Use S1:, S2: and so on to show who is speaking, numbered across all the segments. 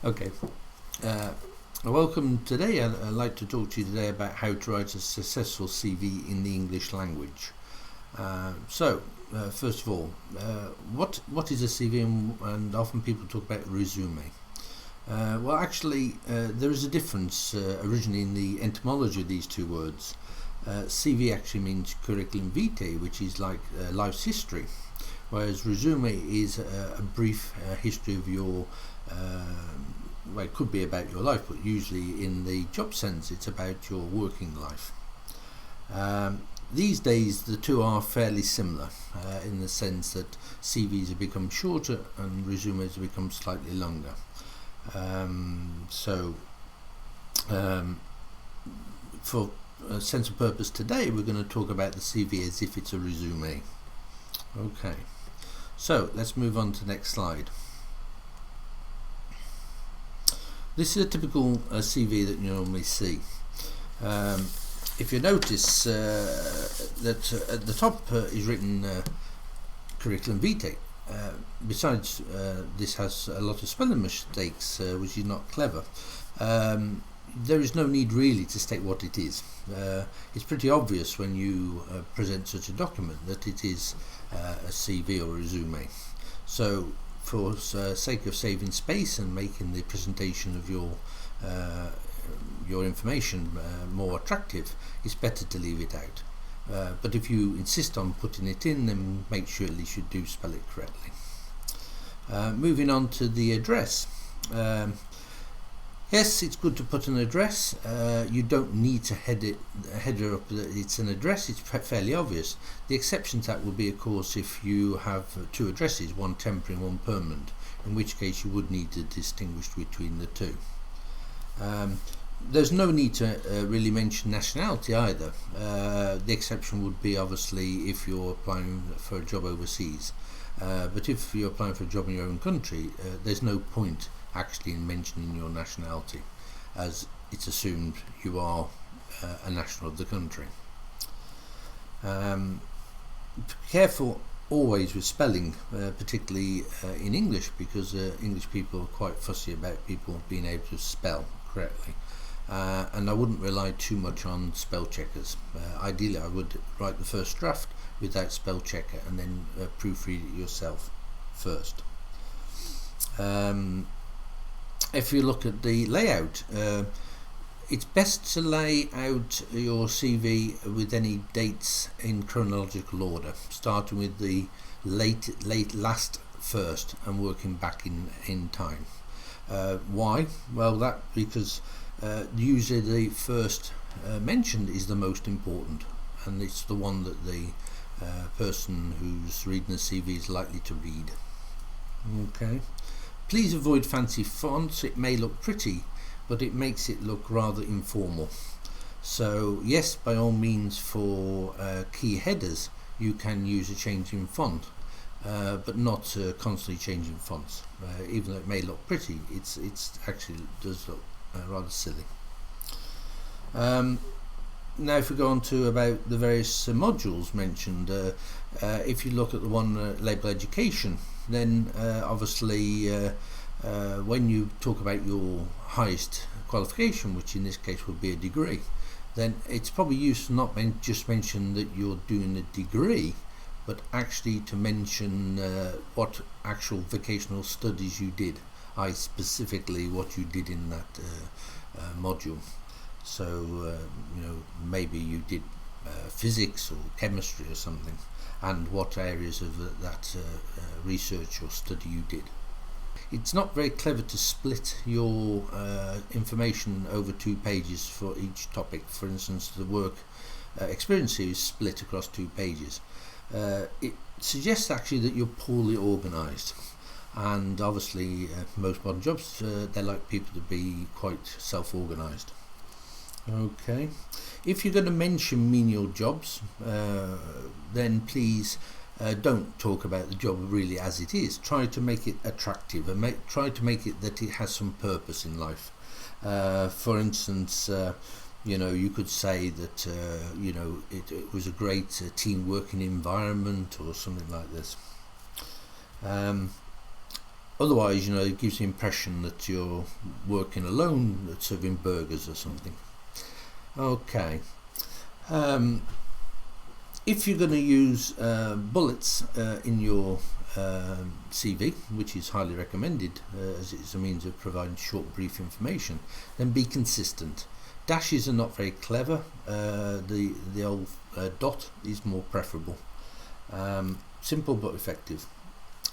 S1: Okay. Uh, Welcome today. I'd like to talk to you today about how to write a successful CV in the English language. First of all, what is a CV? And often people talk about resume. There is a difference originally in the etymology of these two words. CV actually means curriculum vitae, which is like life's history, whereas resume is a brief history of your it could be about your life, but usually in the job sense it's about your working life. These days the two are fairly similar in the sense that CVs have become shorter and resumes have become slightly longer. For a sense of purpose today, we're going to talk about the CV as if it's a resume. Okay, so let's move on to the next slide. This is a typical CV that you normally see. If you notice that at the top is written curriculum vitae. Besides, this has a lot of spelling mistakes, which is not clever. There is no need really to state what it is. It's pretty obvious when you present such a document that it is a CV or a resume. So, for sake of saving space and making the presentation of your information more attractive, it's better to leave it out. But if you insist on putting it in, then make sure at least you do spell it correctly. Moving on to the address. Yes, it's good to put an address. You don't need to header up that it's an address. It's fairly obvious. The exception to that would be, of course, if you have two addresses, one temporary and one permanent, in which case you would need to distinguish between the two. There's no need to really mention nationality either. The exception would be obviously if you're applying for a job overseas. But if you're applying for a job in your own country, there's no point actually in mentioning your nationality, as it's assumed you are a national of the country. Careful always with spelling, particularly in English, because English people are quite fussy about people being able to spell correctly. And I wouldn't rely too much on spell checkers. Ideally I would write the first draft without spell checker and then proofread it yourself first. If you look at the layout, it's best to lay out your CV with any dates in chronological order, starting with the last first and working back in time. Why? Well, because usually the first mentioned is the most important, and it's the one that the person who's reading the CV is likely to read. Okay. Please avoid fancy fonts. It may look pretty, but it makes it look rather informal. So yes, by all means, for key headers you can use a change in font, but not constantly changing fonts. Even though it may look pretty, it's actually does look rather silly. Now if we go on to about the various modules mentioned, if you look at the one labelled education, then obviously when you talk about your highest qualification, which in this case would be a degree, then it's probably useful not just mention that you're doing a degree, but actually to mention what actual vocational studies you did, specifically what you did in that module. So maybe you did physics or chemistry or something, and what areas of that research or study you did. It's not very clever to split your information over 2 pages for each topic. For instance, the work experience is split across 2 pages. It suggests actually that you're poorly organised, and obviously most modern jobs they like people to be quite self-organised. Okay, if you're going to mention menial jobs, then please don't talk about the job really as it is. Try to make it attractive and try to make it that it has some purpose in life. For instance, you could say that it was a great team working environment or something like this. Otherwise, it gives the impression that you're working alone, serving burgers or something. Okay. If you're going to use bullets in your CV, which is highly recommended as it's a means of providing short, brief information, then be consistent. Dashes are not very clever. The old dot is more preferable. Simple but effective.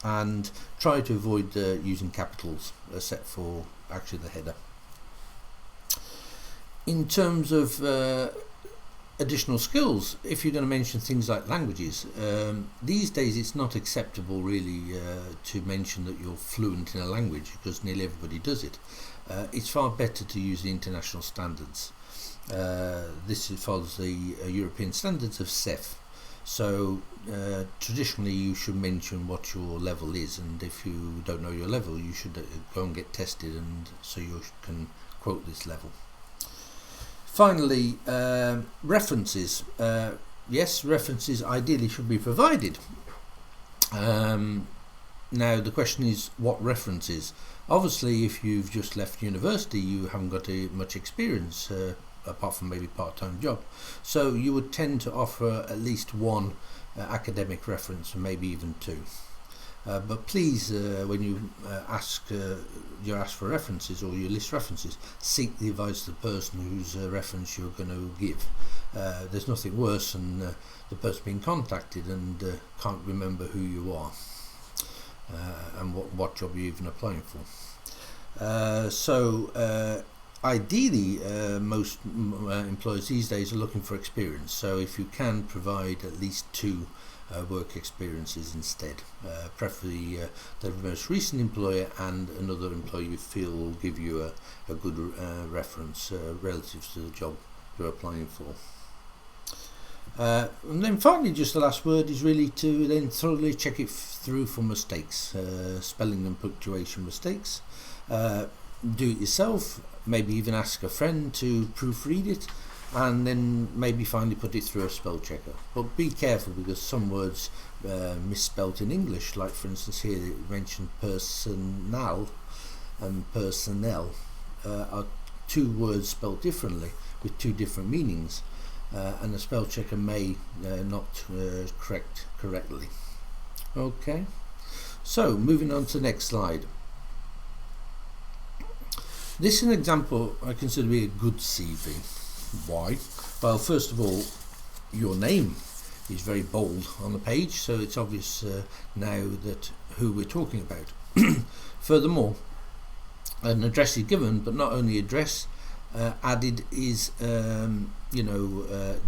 S1: And try to avoid using capitals except for actually the header. In terms of additional skills, if you're going to mention things like languages, these days it's not acceptable really to mention that you're fluent in a language, because nearly everybody does it. It's far better to use the international standards. This follows the European standards of CEF. So traditionally you should mention what your level is, and if you don't know your level, you should go and get tested, and so you can quote this level. Finally, references. Yes, references ideally should be provided. Now the question is, what references? Obviously, if you've just left university, you haven't got much experience apart from maybe part-time job, so you would tend to offer at least one academic reference, and maybe even two. But please, when you ask for references, or you list references, seek the advice of the person whose reference you're going to give. There's nothing worse than the person being contacted and can't remember who you are and what job you're even applying for. Ideally, most employers these days are looking for experience, so if you can provide at least two work experiences instead, preferably the most recent employer and another employer you feel will give you a good reference relative to the job you're applying for. And then finally, just the last word is really to then thoroughly check it through for mistakes, spelling and punctuation mistakes. Do it yourself, maybe even ask a friend to proofread it, and then maybe finally put it through a spell checker. But be careful, because some words misspelt in English, like for instance here it mentioned personnel and personnel, are two words spelled differently with two different meanings, and the spell checker may not correct correctly. Okay, so moving on to the next slide. This is an example I consider to be a good CV. Why? Well, first of all, your name is very bold on the page, so it's obvious now that who we're talking about. Furthermore, an address is given, but not only address, added is the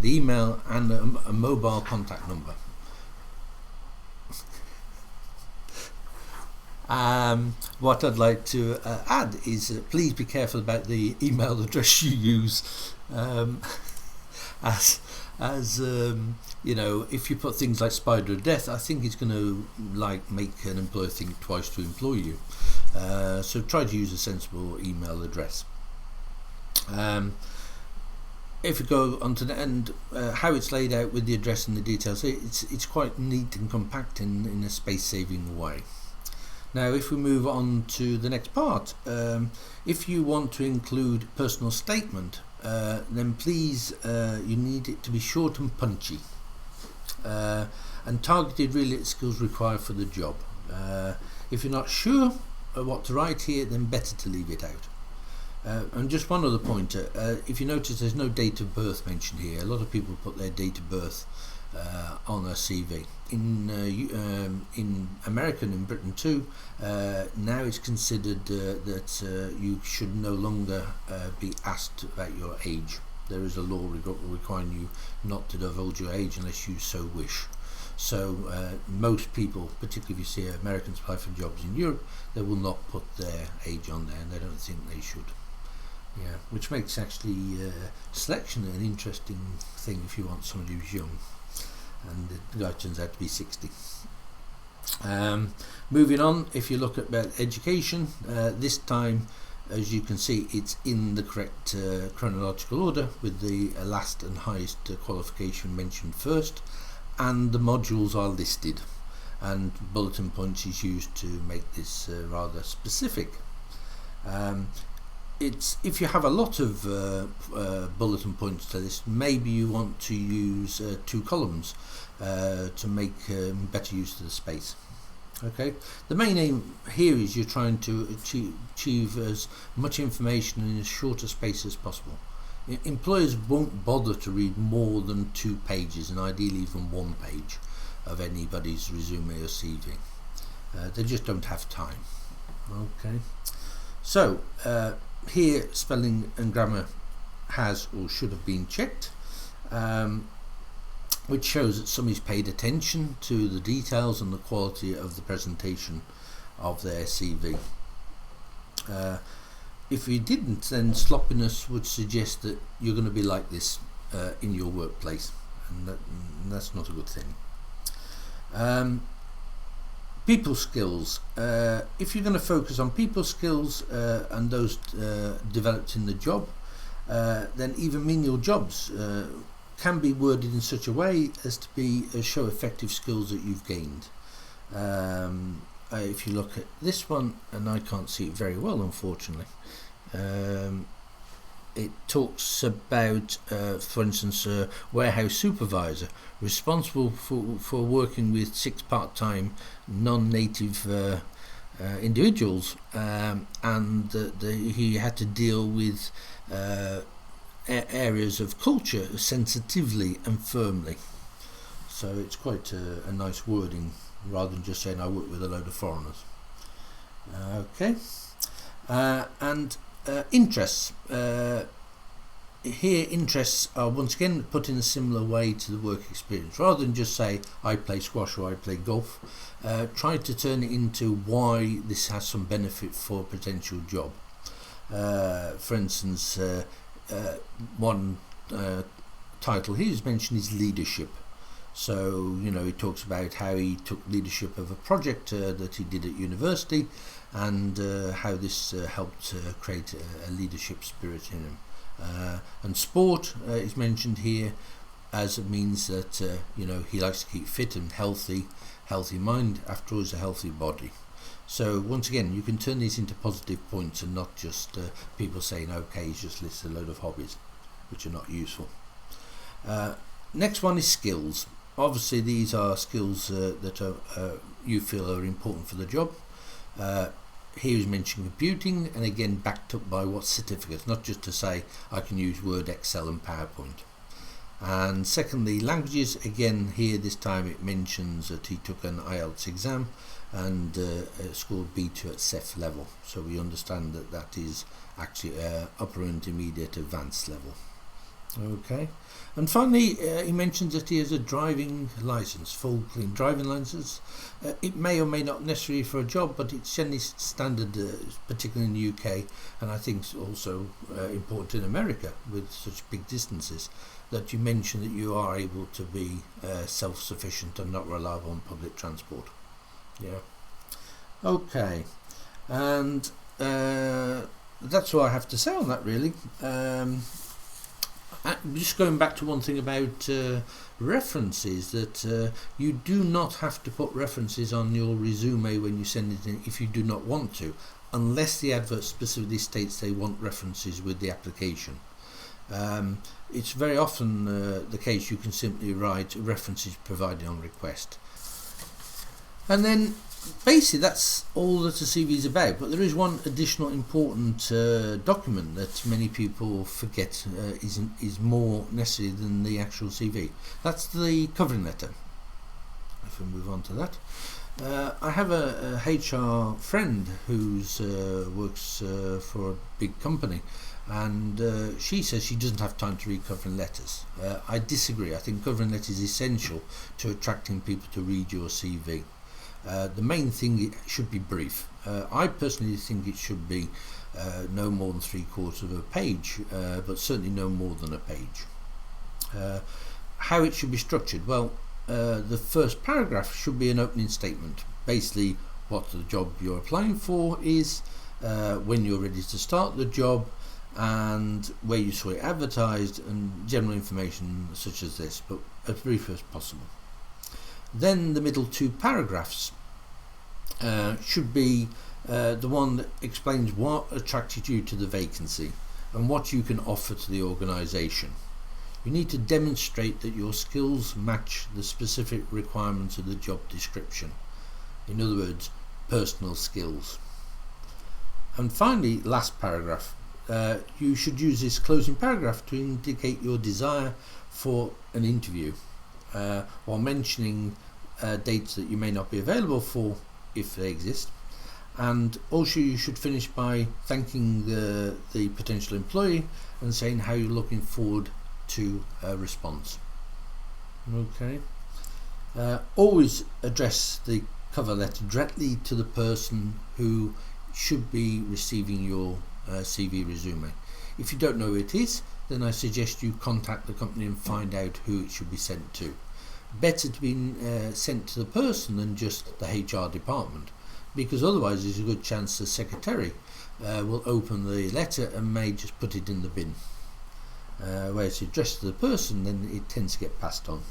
S1: email and a mobile contact number. What I'd like to add is please be careful about the email address you use, if you put things like Spider of Death, I think it's going to make an employer think twice to employ you. So try to use a sensible email address. If you go on to the end, how it's laid out with the address and the details, it's quite neat and compact in a space-saving way. Now, if we move on to the next part, if you want to include personal statement, then please you need it to be short and punchy, and targeted really at skills required for the job. If you're not sure what to write here, then better to leave it out. And just one other pointer, if you notice there's no date of birth mentioned here. A lot of people put their date of birth on a CV. In America and in Britain too, now it's considered that you should no longer be asked about your age. There is a law requiring you not to divulge your age unless you so wish. So most people, particularly if you see Americans apply for jobs in Europe, they will not put their age on there, and they don't think they should. Yeah, which makes actually selection an interesting thing if you want somebody who's young, and the guy turns out to be 60. Moving on, if you look at education, this time, as you can see, it's in the correct chronological order, with the last and highest qualification mentioned first, and the modules are listed. and bulletin points is used to make this rather specific. If you have a lot of bulletin points to this, maybe you want to use 2 columns to make better use of the space. Okay, the main aim here is you're trying to achieve as much information in as short a space as possible. Employers won't bother to read more than 2 pages, and ideally even 1 page of anybody's resume or CV. They just don't have time. Okay, so here spelling and grammar has or should have been checked, which shows that somebody's paid attention to the details and the quality of the presentation of their CV. If you didn't, then sloppiness would suggest that you're going to be like this in your workplace, and that's not a good thing. People skills. If you're going to focus on people skills and those developed in the job, then even menial jobs can be worded in such a way as to show effective skills that you've gained. If you look at this one, and I can't see it very well unfortunately, it talks about, for instance, a warehouse supervisor responsible for working with 6 part-time non-native individuals, and he had to deal with areas of culture sensitively and firmly. So it's quite a nice wording, rather than just saying I work with a load of foreigners. Okay, and interests. Here interests are once again put in a similar way to the work experience. Rather than just say I play squash or I play golf, try to turn it into why this has some benefit for a potential job. For instance, one title he's mentioned is leadership. So, he talks about how he took leadership of a project that he did at university, and how this helped create a leadership spirit in him. And sport is mentioned here as it means that he likes to keep fit and healthy mind. After all, is a healthy body. So once again, you can turn these into positive points and not just people saying, okay, he's just listed a load of hobbies, which are not useful. Next one is skills. Obviously, these are skills that you feel are important for the job. Here is mentioning computing, and again backed up by what certificates, not just to say I can use Word, Excel and PowerPoint. And secondly, languages. Again, here this time it mentions that he took an IELTS exam and scored B2 at CEF level, so we understand that that is actually upper intermediate advanced level. Okay, and finally he mentions that he has a driving license, full clean driving license. It may or may not necessary for a job, but it's generally standard, particularly in the UK, and I think it's also important in America with such big distances, that you mention that you are able to be self-sufficient and not reliable on public transport. Yeah. Okay, and that's all I have to say on that, really. Just going back to one thing about references, that you do not have to put references on your resume when you send it in if you do not want to, unless the advert specifically states they want references with the application. It's very often the case you can simply write references provided on request. And then basically that's all that a CV is about, but there is one additional important document that many people forget is more necessary than the actual CV. That's the covering letter. If we move on to that, I have a HR friend who's works for a big company, and she says she doesn't have time to read covering letters. I disagree. I think covering letters is essential to attracting people to read your CV. The main thing, it should be brief. I personally think it should be no more than 3/4 of a page, but certainly no more than a page. How it should be structured? Well, the first paragraph should be an opening statement, basically what the job you're applying for is, when you're ready to start the job, and where you saw it advertised, and general information such as this, but as brief as possible. Then the middle two paragraphs should be the one that explains what attracted you to the vacancy and what you can offer to the organisation. You need to demonstrate that your skills match the specific requirements of the job description. In other words, personal skills. And finally, last paragraph, you should use this closing paragraph to indicate your desire for an interview, while mentioning dates that you may not be available for, if they exist. And also you should finish by thanking the potential employee and saying how you're looking forward to a response. Okay. Always address the cover letter directly to the person who should be receiving your CV resume. If you don't know who it is, then I suggest you contact the company and find out who it should be sent to. Better to be sent to the person than just the HR department, because otherwise there's a good chance the secretary will open the letter and may just put it in the bin. Where it's addressed to the person, then it tends to get passed on.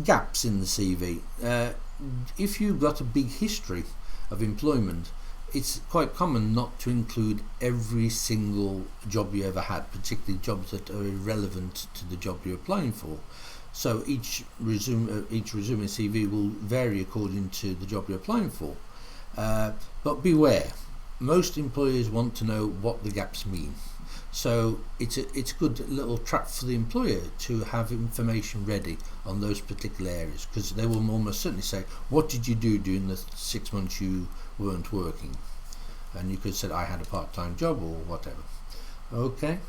S1: Gaps in the CV. If you've got a big history of employment, it's quite common not to include every single job you ever had, particularly jobs that are irrelevant to the job you're applying for. So each resume CV will vary according to the job you're applying for. But beware, most employers want to know what the gaps mean. So it's a good little trap for the employer to have information ready on those particular areas, because they will almost certainly say, what did you do during the 6 months you weren't working? And you could say, I had a part-time job or whatever. Okay.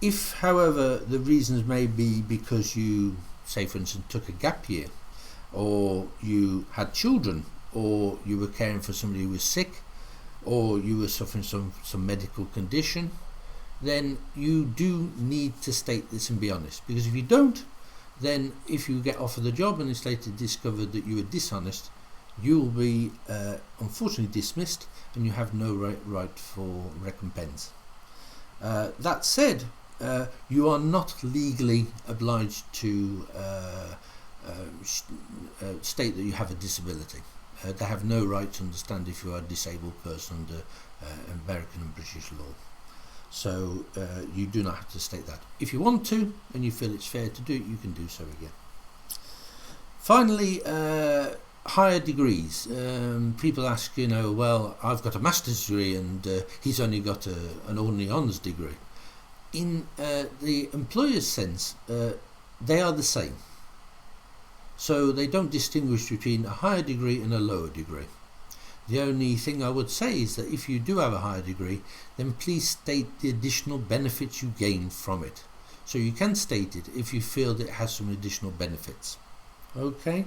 S1: If, however, the reasons may be because you, say for instance, took a gap year, or you had children, or you were caring for somebody who was sick, or you were suffering some medical condition, then you do need to state this and be honest. Because if you don't, then if you get offered the job and it's later discovered that you were dishonest, you will be unfortunately dismissed, and you have no right for recompense. That said, you are not legally obliged to state that you have a disability. They have no right to understand if you are a disabled person under American and British law. So you do not have to state that. If you want to, and you feel it's fair to do it, you can do so again. Finally, higher degrees. People ask, well, I've got a master's degree and he's only got an ordinary honours degree. In the employer's sense, they are the same. So they don't distinguish between a higher degree and a lower degree. The only thing I would say is that if you do have a higher degree, then please state the additional benefits you gain from it. So you can state it if you feel that it has some additional benefits. Okay?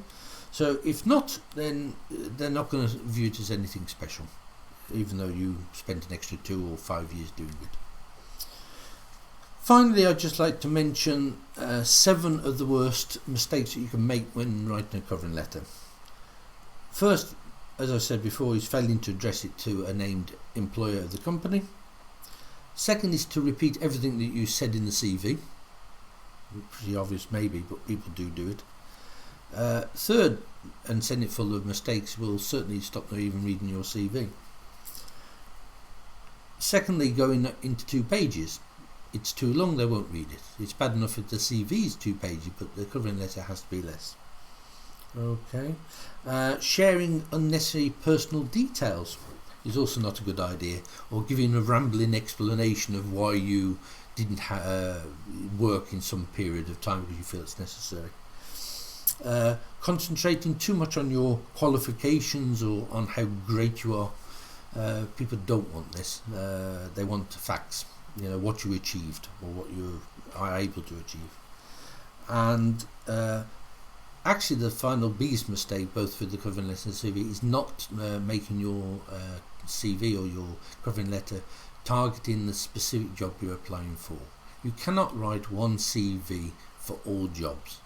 S1: So if not, then they're not going to view it as anything special, even though you spent an extra 2 or 5 years doing it. Finally, I'd just like to mention 7 of the worst mistakes that you can make when writing a covering letter. First, as I said before, is failing to address it to a named employer of the company. Second is to repeat everything that you said in the CV. Pretty obvious maybe, but people do it. Third, and send it full of mistakes will certainly stop them even reading your CV. Secondly, going into 2 pages. It's too long, they won't read it. It's bad enough if the CV is 2 pages, but the covering letter has to be less. Okay. Sharing unnecessary personal details is also not a good idea, or giving a rambling explanation of why you didn't work in some period of time because you feel it's necessary. Concentrating too much on your qualifications or on how great you are. People don't want this. They want facts. What you achieved or what you are able to achieve. And actually the final biggest mistake, both for the covering letter and CV, is not making your CV or your covering letter targeting the specific job you're applying for. You cannot write one CV for all jobs.